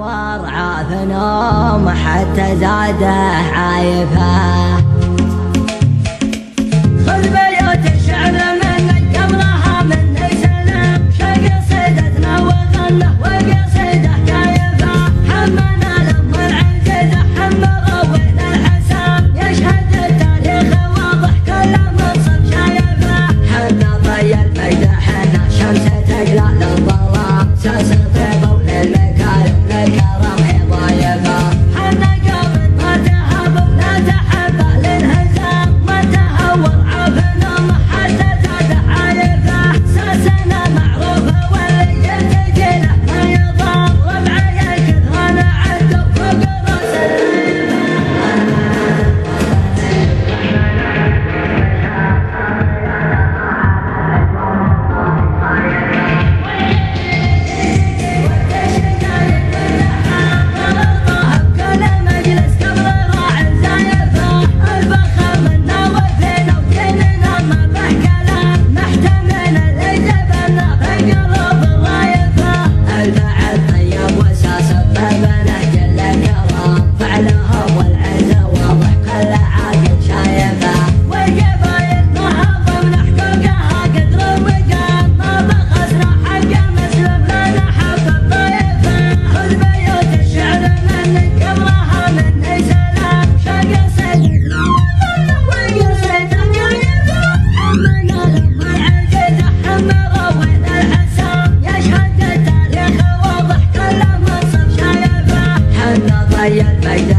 عافنا حتى زاده عايفه. خذ بيوت الشعر من قبلها من سلام، شق صيدتنا وغنه وقصيده كايفه. حمنا لما العقيده حمر وين الحسام، يشهد التاريخ واضح كل منصب شايفه. حنا ضي المجد حنا شمس تقلع للظلام، ساس الطيب وللمكارم للكرم هي ضايفه. حنا قبل ما تهاب ولا تحب للهزام، ما تهور عافنا حتى زاد عايفه. ساسنا معروفه واللي يلتقي له ما يضام، ربعي الكثران عدوا فوق راس ضي المجد